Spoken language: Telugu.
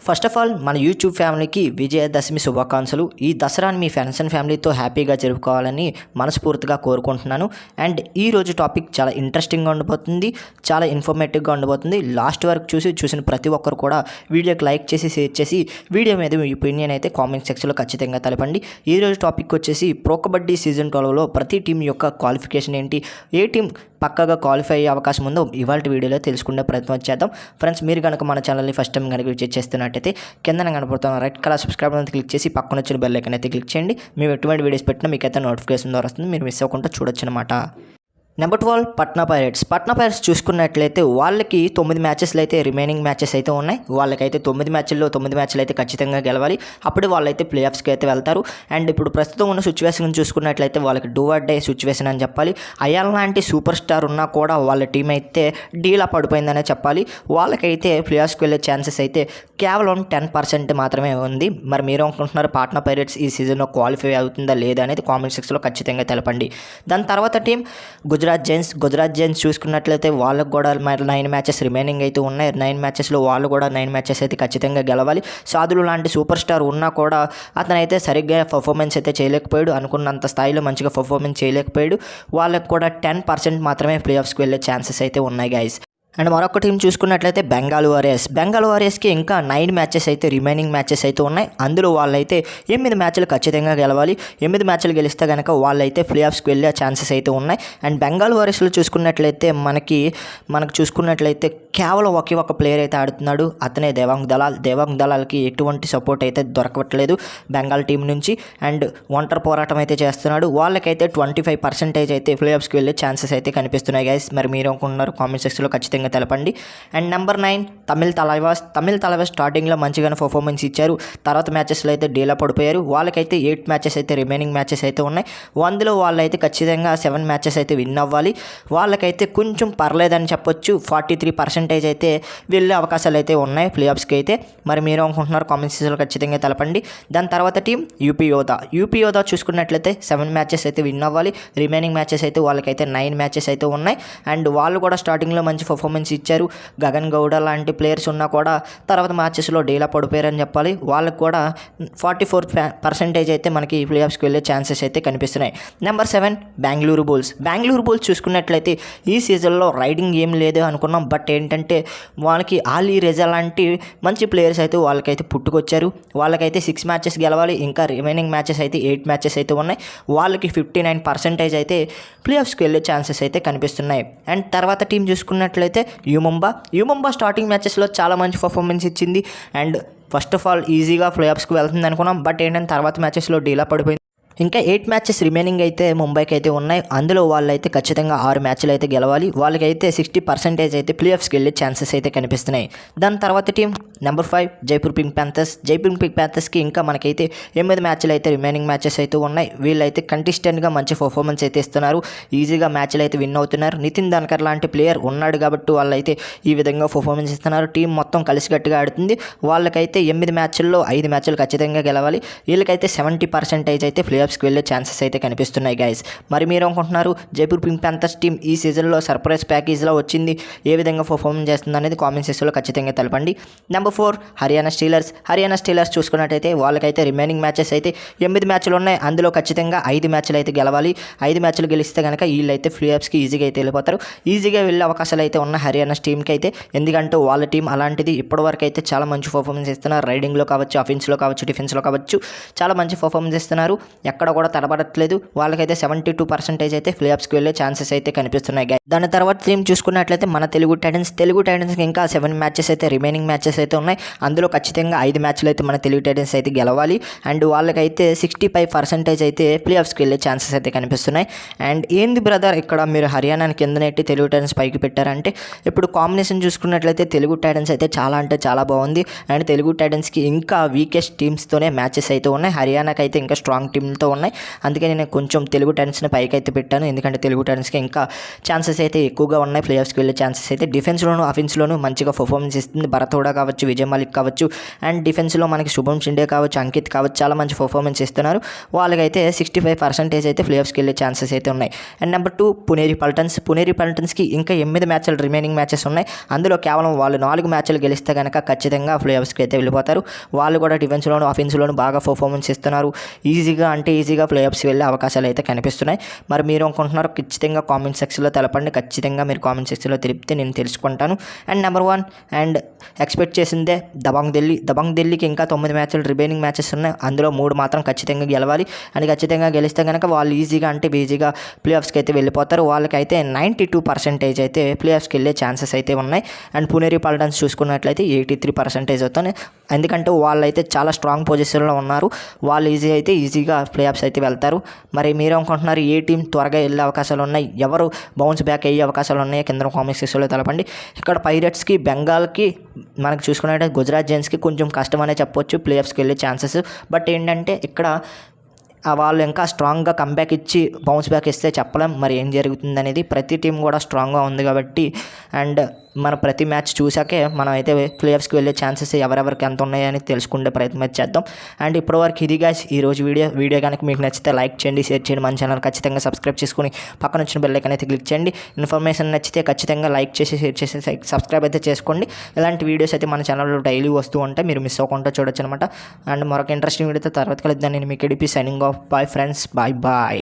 ఫస్ట్ ఆఫ్ ఆల్ మన యూట్యూబ్ ఫ్యామిలీకి విజయదశమి శుభాకాంక్షలు. ఈ దసరాని మీ ఫ్రెండ్స్ అండ్ ఫ్యామిలీతో హ్యాపీగా జరుపుకోవాలని మనస్ఫూర్తిగా కోరుకుంటున్నాను. అండ్ ఈరోజు టాపిక్ చాలా ఇంట్రెస్టింగ్గా ఉండబోతుంది, చాలా ఇన్ఫర్మేటివ్గా ఉండబోతుంది. లాస్ట్ వరకు చూసిన ప్రతి ఒక్కరు కూడా వీడియోకి లైక్ చేసి షేర్ చేసి వీడియో మీద మీ ఒపీనియన్ అయితే కామెంట్ సెక్షన్లో ఖచ్చితంగా తెలపండి. ఈరోజు టాపిక్ వచ్చేసి ప్రో కబడ్డీ సీజన్ 12లో ప్రతి టీం యొక్క క్వాలిఫికేషన్ ఏంటి, ఏ టీం పక్కగా క్వాలిఫై అయ్యే అవకాశం ఉందో ఇవాళ వీడియోలో తెలుసుకునే ప్రయత్నం చేద్దాం. ఫ్రెండ్స్, మీరు కనుక మన ఛానల్ని ఫస్ట్ టైం కనుక విజిట్ చేస్తున్నట్టయితే కింద కనపడుతున్న రెడ్ కలర్ సబ్స్క్రైబ్ అనేది క్లిక్ చేసి పక్కన వచ్చిన బెల్ ఐకాన్ అయితే క్లిక్ చేయండి. మేము ఎటువంటి వీడియోస్ పెట్టినా మీకైతే నోటిఫికేషన్ ద్వారా వస్తుంది, మీరు మిస్ అవ్వకుండా చూడొచ్చు అనమాట. నెంబర్ 12 పట్నా పైరేట్స్ చూసుకున్నట్లయితే వాళ్ళకి 9 మ్యాచెస్లు అయితే రిమైనింగ్ మ్యాచెస్ అయితే ఉన్నాయి. వాళ్ళకైతే 9 మ్యాచ్లు అయితే ఖచ్చితంగా గెలవాలి, అప్పుడు వాళ్ళైతే ప్లే ఆఫ్స్కి అయితే వెళ్తారు. అండ్ ఇప్పుడు ప్రస్తుతం ఉన్న సిచ్యువేషన్ చూసుకున్నట్లయితే వాళ్ళకి డూ ఆర్ డే సిచ్యువేషన్ అని చెప్పాలి. అయాల్ లాంటి సూపర్ స్టార్ ఉన్నా కూడా వాళ్ళ టీం అయితే డీలా పడిపోయిందనే చెప్పాలి. వాళ్ళకైతే ప్లే ఆఫ్స్కి వెళ్ళే ఛాన్సెస్ అయితే కేవలం 10% మాత్రమే ఉంది. మరి మీరు అనుకుంటున్నారు పాట్నా పైరేట్స్ ఈ సీజన్లో క్వాలిఫై అవుతుందా లేదా అనేది కామెంట్ సెక్షన్లో ఖచ్చితంగా తెలపండి. దాని తర్వాత టీం గుజరాత్ జైన్స్ చూసుకున్నట్లయితే వాళ్ళకు కూడా 9 మ్యాచెస్ రిమైనింగ్ అయితే ఉన్నాయి. 9 మ్యాచెస్లో వాళ్ళు కూడా 9 మ్యాచెస్ అయితే ఖచ్చితంగా గెలవాలి. సాధులు లాంటి సూపర్ స్టార్ ఉన్నా కూడా అతనైతే సరిగ్గా పర్ఫార్మెన్స్ అయితే చేయలేకపోయాడు, అనుకున్నంత స్థాయిలో మంచిగా పర్ఫార్మెన్స్ చేయలేకపోయాడు. వాళ్ళకు కూడా 10% మాత్రమే ప్లే ఆఫ్స్కి వెళ్ళే ఛాన్సెస్ అయితే ఉన్నాయి గైస్. అండ్ మరొక టీం చూసుకున్నట్లయితే బెంగాల్ వారియర్స్కి ఇంకా 9 మ్యాచెస్ అయితే రిమైనింగ్ మ్యాచెస్ అయితే ఉన్నాయి. అందులో వాళ్ళైతే 8 మ్యాచ్లు ఖచ్చితంగా గెలవాలి. 8 మ్యాచ్లు గెలిస్తే కనుక వాళ్ళైతే ప్లే ఆఫ్స్కి వెళ్ళే ఛాన్సెస్ అయితే ఉన్నాయి. అండ్ బెంగాల్ వారియర్స్లో చూసుకున్నట్లయితే మనకు చూసుకున్నట్లయితే కేవలం ఒకే ఒక ప్లేయర్ అయితే ఆడుతున్నాడు, అతనే దేవాంగ్ దళాల్కి ఎటువంటి సపోర్ట్ అయితే దొరకట్లేదు బెంగాల్ టీం నుంచి. అండ్ ఒంటరి పోరాటం అయితే చేస్తున్నాడు. వాళ్ళకైతే 25% అయితే ప్లే ఆఫ్స్కి వెళ్ళే ఛాన్సెస్ అయితే కనిపిస్తున్నాయి గైస్. మరి మీరు అనుకుంటున్నారు కామెంట్ సెక్షన్లో ఖచ్చితంగా తెలపండి. అండ్ నెంబర్ 9 తమిళ్ తలైవాస్ స్టార్టింగ్లో మంచిగానే పర్ఫార్మెన్స్ ఇచ్చారు, తర్వాత మ్యాచెస్లో అయితే డీలా పడిపోయారు. వాళ్ళకైతే 8 మ్యాచెస్ అయితే రిమైనింగ్ మ్యాచెస్ అయితే ఉన్నాయి. అందులో వాళ్ళైతే ఖచ్చితంగా 7 మ్యాచెస్ అయితే విన్ అవ్వాలి. వాళ్ళకైతే కొంచెం పర్లేదని చెప్పొచ్చు, 43% అయితే వెళ్ళే అవకాశాలు అయితే ఉన్నాయి ప్లే ఆఫ్స్కి అయితే. మరి మీరు అనుకుంటున్నారు కామెంట్ సెక్షన్లో ఖచ్చితంగా తెలపండి. దాని తర్వాత టీం యూపీ యోధా చూసుకున్నట్లయితే 7 మ్యాచెస్ అయితే విన్ అవ్వాలి. రిమైనింగ్ మ్యాచెస్ అయితే వాళ్ళకైతే 9 మ్యాచెస్ అయితే ఉన్నాయి. అండ్ వాళ్ళు కూడా స్టార్టింగ్లో మంచి పర్ఫార్మెన్స్ ఇచ్చారు. గగన్ గౌడ లాంటి ప్లేయర్స్ ఉన్నా కూడా తర్వాత మ్యాచెస్లో డీలా పడిపోయారని చెప్పాలి. వాళ్ళకు కూడా 44% అయితే మనకి ప్లే ఆఫ్స్కి వెళ్ళే ఛాన్సెస్ అయితే కనిపిస్తున్నాయి. నెంబర్ 7 బెంగళూరు బుల్స్ చూసుకున్నట్లయితే ఈ సీజన్లో రైడింగ్ ఏం లేదు అనుకున్నాం, బట్ ఏంటంటే వాళ్ళకి ఆలీ రెజా లాంటి మంచి ప్లేయర్స్ అయితే వాళ్ళకైతే పుట్టుకొచ్చారు. వాళ్ళకైతే 6 మ్యాచెస్ గెలవాలి, ఇంకా రిమైనింగ్ మ్యాచెస్ అయితే 8 మ్యాచెస్ అయితే ఉన్నాయి. వాళ్ళకి 59% అయితే ప్లే ఆఫ్స్కి వెళ్ళే ఛాన్సెస్ అయితే కనిపిస్తున్నాయి. అండ్ తర్వాత టీం చూసుకున్నట్లయితే యూమంబా స్టార్టింగ్ మ్యాచెస్లో చాలా మంచి పర్ఫార్మెన్స్ ఇచ్చింది. అండ్ ఫస్ట్ ఆఫ్ ఆల్ ఈజీగా ప్లే ఆఫ్స్కి వెళ్తుంది అనుకున్నాం, బట్ ఏంటంటే తర్వాత మ్యాచెస్లో డీలా పడిపోయింది. ఇంకా 8 మ్యాచెస్ రిమైనింగ్ అయితే ముంబైకి అయితే ఉన్నాయి. అందులో వాళ్ళైతే ఖచ్చితంగా 6 మ్యాచ్లు అయితే గెలవాలి. వాళ్ళకైతే 60% అయితే ప్లే ఆఫ్స్కి వెళ్ళే ఛాన్సెస్ అయితే కనిపిస్తున్నాయి. దాని తర్వాత టీం నెంబర్ 5 జైపూర్ పింక్ ప్యాంథర్స్కి ఇంకా మనకైతే 8 మ్యాచ్లు అయితే రిమైనింగ్ మ్యాచెస్ అయితే ఉన్నాయి. వీళ్ళైతే కంటెస్టెంట్గా మంచి పర్ఫార్మెన్స్ అయితే ఇస్తున్నారు, ఈజీగా మ్యాచ్లు అయితే విన్ అవుతున్నారు. నితిన్ ధన్కర్ లాంటి ప్లేయర్ ఉన్నాడు కాబట్టి వాళ్ళైతే ఈ విధంగా పర్ఫార్మెన్స్ ఇస్తున్నారు. టీం మొత్తం కలిసికట్టుగా ఆడుతుంది. వాళ్ళకైతే 8 మ్యాచ్ల్లో 5 మ్యాచ్లు ఖచ్చితంగా గెలవాలి. వీళ్ళకైతే 70% అయితే ప్లే ఆఫ్స్కి వెళ్ళే ఛాన్సెస్ అయితే కనిపిస్తున్నాయి గైస్. మరి మీరు అనుకుంటున్నారు జైపూర్ పింక్ ప్యాంథర్స్ టీం ఈ సీజన్లో సర్ప్రైజ్ ప్యాకేజ్లో వచ్చింది, ఏ విధంగా పర్ఫార్మెన్స్ చేస్తుంది అనేది కామెంట్ సెక్షన్లో ఖచ్చితంగా తెలపండి. నెంబర్ 4 హర్యానా స్టీలర్స్ చూసుకున్నట్టయితే వాళ్ళకైతే రిమైనింగ్ మ్యాచెస్ అయితే 8 మ్యాచ్లు ఉన్నాయి. అందులో ఖచ్చితంగా 5 మ్యాచ్లు అయితే గెలవాలి. 5 మ్యాచ్లు గెలిస్తే కనుక వీళ్ళైతే ప్లే ఆఫ్స్కి ఈజీగా అయితే వెళ్ళిపోతారు. ఈజీగా వెళ్ళే అవకాశాలు అయితే ఉన్నాయి హర్యానా టీంకి అయితే, ఎందుకంటే వాళ్ళ టీం అలాంటిది. ఇప్పటివరకు అయితే చాలా మంచి పర్ఫార్మెన్స్ ఇస్తున్నారు, రైడింగ్లో కావచ్చు, అఫెన్స్లో కావచ్చు, డిఫెన్స్లో కావచ్చు, చాలా మంచి పర్ఫార్మెన్స్ ఇస్తున్నారు. ఎక్కడ కూడా తడబడట్లేదు. వాళ్ళకైతే 72% అయితే ప్లే ఆఫ్స్కి వెళ్ళే ఛాన్సెస్ అయితే కనిపిస్తున్నాయి. దాని తర్వాత టీం చూసుకున్నట్లయితే మన తెలుగు టైటన్స్కి ఇంకా 7 మ్యాచెస్ అయితే రిమైనింగ్ మ్యాచెస్ అయితే ఉన్నాయి. అందులో ఖచ్చితంగా 5 మ్యాచ్లు అయితే మన తెలుగు టైటన్స్ అయితే గెలవాలి. అండ్ వాళ్ళకైతే 65% అయితే ప్లే ఆఫ్స్కి వెళ్ళే ఛాన్సెస్ అయితే కనిపిస్తున్నాయి. అండ్ ఏంది బ్రదర్ ఇక్కడ మీరు హర్యానాని కింద నెట్టి తెలుగు టైటన్స్ పైకి పెట్టారంటే, ఇప్పుడు కాంబినేషన్ చూసుకున్నట్లయితే తెలుగు టైటన్స్ అయితే చాలా అంటే చాలా బాగుంది. అండ్ తెలుగు టైటన్స్కి ఇంకా వీకెస్ట్ టీమ్స్తోనే మ్యాచెస్ అయితే ఉన్నాయి. హర్యానాకి అయితే ఇంకా స్ట్రాంగ్ టీమ్ టీంలతో ఉన్నాయి. అందుకే నేను కొంచెం తెలుగు టైటన్స్ని పైకి అయితే పెట్టాను. ఎందుకంటే తెలుగు టైటన్స్కి ఇంకా ఛాన్సెస్ అయితే ఎక్కువగా ఉన్నాయి. ప్లేఆఫ్స్కి వెళ్ళే ఛాన్సెస్ అయితే డిఫెన్స్లోను అఫెన్స్లోను మంచిగా పర్ఫార్మెన్స్ ఇస్తుంది. భరత్ హూడా కావచ్చు, విజయ్ మలిక్ కావచ్చు, అండ్ డిఫెన్స్లో మనకి శుభం షిండే కావచ్చు, అంకిత్ కావచ్చు, చాలా మంచి పర్ఫార్మెన్స్ ఇస్తున్నారు. వాళ్ళకైతే 65% అయితే ప్లేఆఫ్స్కి వెళ్ళే ఛాన్సెస్ అయితే ఉన్నాయి. అండ్ నెంబర్ 2 పునేరి పల్టన్స్కి ఇంకా 8 మ్యాచ్లు రిమైనింగ్ మ్యాచెస్ ఉన్నాయి. అందులో కేవలం వాళ్ళు 4 మ్యాచ్లు గెలిస్తే కనుక ఖచ్చితంగా ప్లేఆఫ్స్కి అయితే వెళ్ళిపోతారు. వాళ్ళు కూడా డిఫెన్స్లోను అఫెన్స్లోను బాగా పర్ఫార్మెన్స్ ఇస్తున్నారు. ఈజీగా ప్లేఆఫ్స్కి వెళ్ళే అవకాశాలు అయితే కనిపిస్తున్నాయి. మరి మీరు అనుకుంటున్నారు ఖచ్చితంగా కామెంట్ సెక్షన్లో తెలపండి. ఖచ్చితంగా మీరు కామెంట్ సెక్షన్లో తెలిపితే నేను తెలుసుకుంటాను. అండ్ నెంబర్ 1 అండ్ ఎక్స్పెక్ట్ చేసిందే దబాంగ్ ఢిల్లీకి ఇంకా 9 మ్యాచ్లు రిమైనింగ్ మ్యాచెస్ ఉన్నాయి. అందులో 3 మాత్రం ఖచ్చితంగా గెలవాలి. అండ్ ఖచ్చితంగా గెలిస్తే కనుక వాళ్ళు ఈజీగా ప్లేఆఫ్స్కి అయితే వెళ్ళిపోతారు. వాళ్ళకైతే 92% అయితే ప్లేఆఫ్స్కి వెళ్ళే ఛాన్సెస్ అయితే ఉన్నాయి. అండ్ పునేరి పల్టన్స్ చూసుకున్నట్లయితే 83% అవుతాయి. ఎందుకంటే వాళ్ళైతే చాలా స్ట్రాంగ్ పొజిషన్లో ఉన్నారు. వాళ్ళు ఈజీగా ప్లేఆఫ్స్ అయితే వెళ్తారు. మరి మీరు అనుకుంటున్నారు ఏ టీం త్వరగా వెళ్ళే అవకాశాలు ఉన్నాయి, ఎవరు బౌన్స్ బ్యాక్ అయ్యే అవకాశాలు ఉన్నాయి కింద కామెంట్ సెక్షన్లో తెలపండి. ఇక్కడ పైరేట్స్కి, బెంగాల్కి మనకు చూసుకున్నట్లయితే గుజరాత్ జైంట్స్కి కొంచెం కష్టం అనే చెప్పొచ్చు ప్లేఆఫ్స్కి వెళ్ళే ఛాన్సెస్. బట్ ఏంటంటే ఇక్కడ వాళ్ళు ఇంకా స్ట్రాంగ్గా కంబ్యాక్ ఇచ్చి బౌన్స్ బ్యాక్ ఇస్తే చెప్పలేం మరి ఏం జరుగుతుంది అనేది. ప్రతి టీం కూడా స్ట్రాంగ్గా ఉంది కాబట్టి అండ్ మన ప్రతి మ్యాచ్ చూసాకే మనం అయితే ప్లేఆఫ్స్కి వెళ్ళే ఛాన్సెస్ ఎవరెవరికి ఎంత ఉన్నాయని తెలుసుకునే ప్రయత్నం చేద్దాం. అండ్ ఇప్పటివరకు ఇది గాయ్స్ ఈరోజు వీడియో కనుక మీకు నచ్చితే లైక్ చేయండి, షేర్ చేయండి, మన ఛానల్ ఖచ్చితంగా సబ్స్క్రైబ్ చేసుకుని పక్కన వచ్చిన బెల్ ఐకాన్ అయితే క్లిక్ చేయండి. ఇన్ఫర్మేషన్ నచ్చితే ఖచ్చితంగా లైక్ చేసి షేర్ చేసి సబ్స్క్రైబ్ అయితే చేసుకోండి. ఇలాంటి వీడియోస్ అయితే మన ఛానల్లో డైలీ వస్తూ ఉంటాయి, మీరు మిస్ అవ్వకుండా చూడొచ్చు అనమాట. అండ్ మరొక ఇంట్రెస్టింగ్ వీడియోతో తర్వాత కలుద్దాం. నేను మీకు EDP signing off. Bye friends, bye.